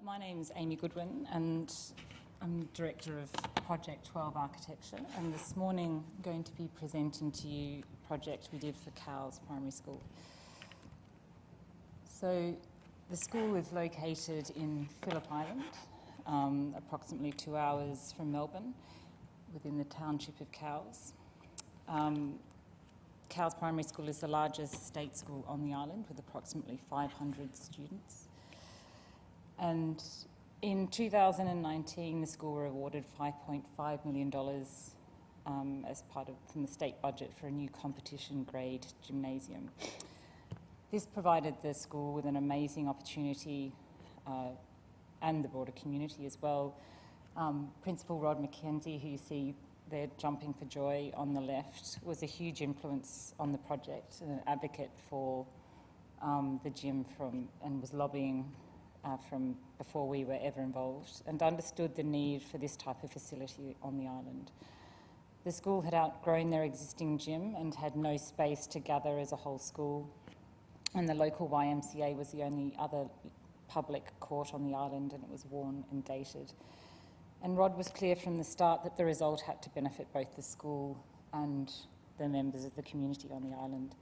My name's Amy Goodwin and I'm Director of Project 12 Architecture, and this morning I'm going to be presenting to you a project we did for Cowes Primary School. So the school is located in Phillip Island, approximately 2 hours from Melbourne, within the township of Cowes. Cowes Primary School is the largest state school on the island with approximately 500 students. And in 2019, the school were awarded $5.5 million as part of from the state budget for a new competition grade gymnasium. This provided the school with an amazing opportunity and the broader community as well. Principal Rod McKenzie, who you see there jumping for joy on the left, was a huge influence on the project and an advocate for the gym and was lobbying from before we were ever involved, and understood the need for this type of facility on the island. The school had outgrown their existing gym and had no space to gather as a whole school, and the local YMCA was the only other public court on the island, and it was worn and dated. And Rod was clear from the start that the result had to benefit both the school and the members of the community on the island.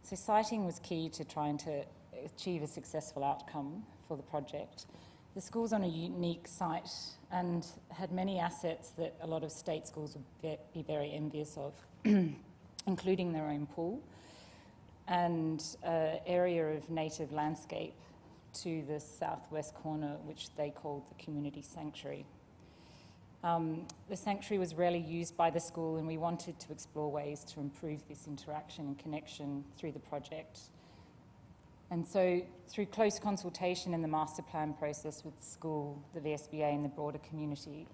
So siting was key to trying to achieve a successful outcome for the project. The school's on a unique site and had many assets that a lot of state schools would be very envious of, including their own pool and an area of native landscape to the southwest corner, which they called the community sanctuary. The sanctuary was rarely used by the school, and we wanted to explore ways to improve this interaction and connection through the project. And so, through close consultation in the master plan process with the school, the VSBA and the broader community,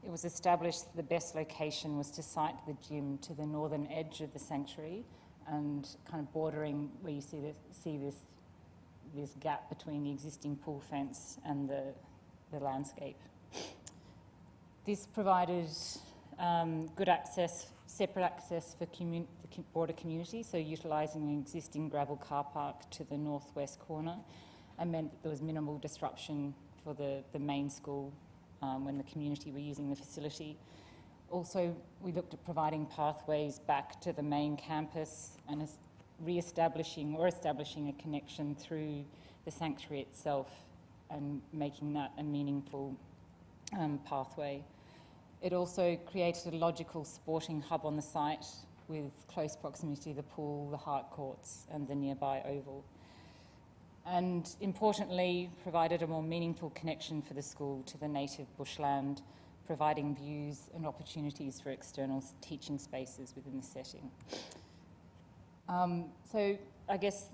it was established that the best location was to site the gym to the northern edge of the sanctuary and kind of bordering where you see this gap between the existing pool fence and the landscape. This provided good access, separate access for the broader community, so utilising an existing gravel car park to the northwest corner, and meant that there was minimal disruption for the main school when the community were using the facility. Also, we looked at providing pathways back to the main campus and establishing a connection through the sanctuary itself and making that a meaningful pathway. It also created a logical sporting hub on the site with close proximity to the pool, the Hart Courts and the nearby oval. And importantly, provided a more meaningful connection for the school to the native bushland, providing views and opportunities for external teaching spaces within the setting. So I guess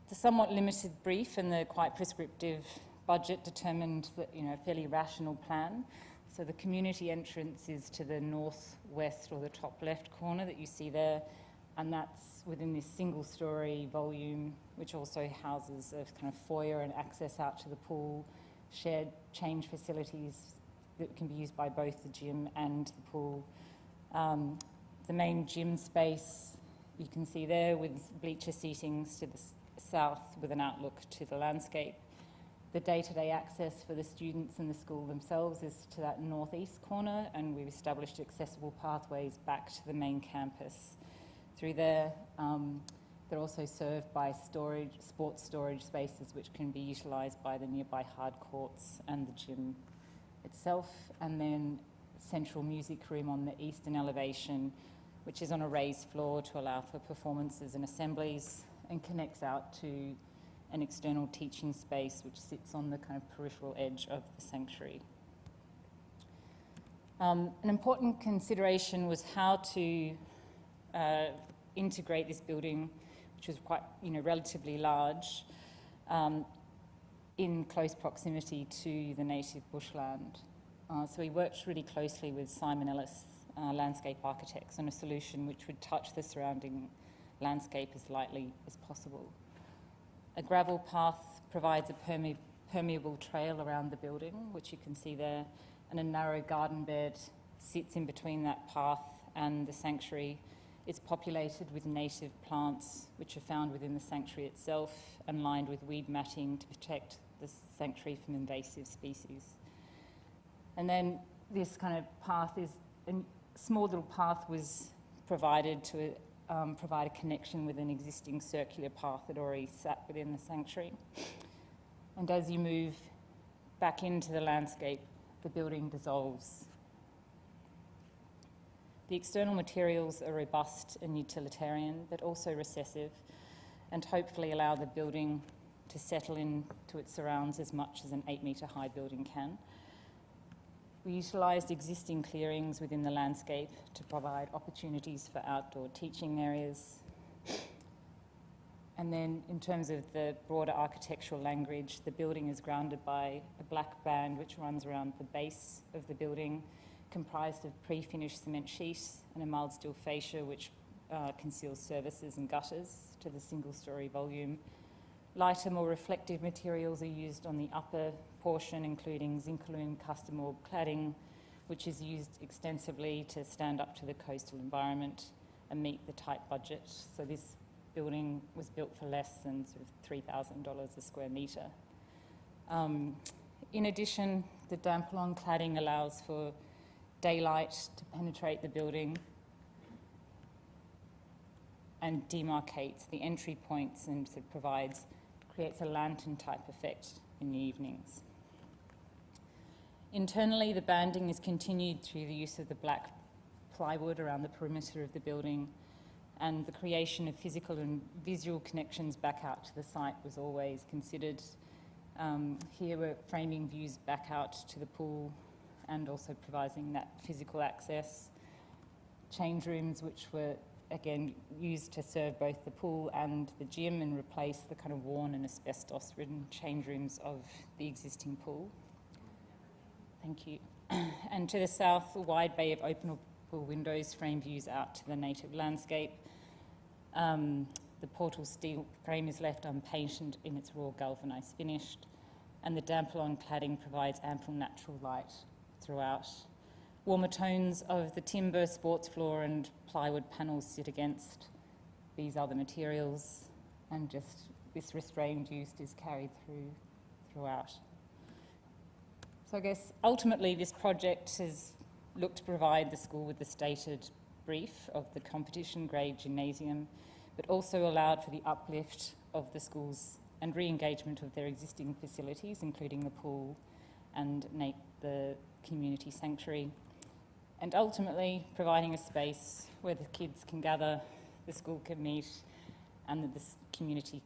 the somewhat limited brief and the quite prescriptive budget determined that, a fairly rational plan. So the community entrance is to the northwest or the top left corner that you see there, and that's within this single-storey volume, which also houses a kind of foyer and access out to the pool, shared change facilities that can be used by both the gym and the pool. The main gym space you can see there with bleacher seatings to the south with an outlook to the landscape. The day-to-day access for the students and the school themselves is to that northeast corner, and we've established accessible pathways back to the main campus. Through there, they're also served by sports storage spaces which can be utilised by the nearby hard courts and the gym itself, and then central music room on the eastern elevation, which is on a raised floor to allow for performances and assemblies, and connects out to an external teaching space which sits on the kind of peripheral edge of the sanctuary. An important consideration was how to integrate this building, which was quite, relatively large, in close proximity to the native bushland. So we worked really closely with Simon Ellis, landscape architects, on a solution which would touch the surrounding landscape as lightly as possible. A gravel path provides a permeable trail around the building, which you can see there, and a narrow garden bed sits in between that path and the sanctuary. It's populated with native plants, which are found within the sanctuary itself, and lined with weed matting to protect the sanctuary from invasive species. And then this kind of path is, a small little path was provided to provide a connection with an existing circular path that already sat within the sanctuary. And as you move back into the landscape, the building dissolves. The external materials are robust and utilitarian, but also recessive, and hopefully allow the building to settle into its surrounds as much as an 8-metre high building can. We utilised existing clearings within the landscape to provide opportunities for outdoor teaching areas. And then in terms of the broader architectural language, the building is grounded by a black band which runs around the base of the building, comprised of pre-finished cement sheets and a mild steel fascia which conceals services and gutters to the single-storey volume. Lighter, more reflective materials are used on the upper portion, including Zincalume custom orb cladding, which is used extensively to stand up to the coastal environment and meet the tight budget. So this building was built for less than sort of $3,000 a square metre. In addition, the Dampalong cladding allows for daylight to penetrate the building and demarcates the entry points and sort of creates a lantern-type effect in the evenings. Internally, the banding is continued through the use of the black plywood around the perimeter of the building, and the creation of physical and visual connections back out to the site was always considered. Here we're framing views back out to the pool and also providing that physical access. Change rooms which were again used to serve both the pool and the gym and replace the kind of worn and asbestos-ridden change rooms of the existing pool. Thank you. And to the south, a wide bay of openable windows frame views out to the native landscape. The portal steel frame is left unpainted in its raw galvanised finish, and the Dampalong cladding provides ample natural light throughout. Warmer tones of the timber, sports floor and plywood panels sit against these other materials, and just this restrained use is carried throughout. So I guess ultimately this project has looked to provide the school with the stated brief of the competition grade gymnasium, but also allowed for the uplift of the schools and re-engagement of their existing facilities, including the pool and the community sanctuary, and ultimately providing a space where the kids can gather, the school can meet, and that the community can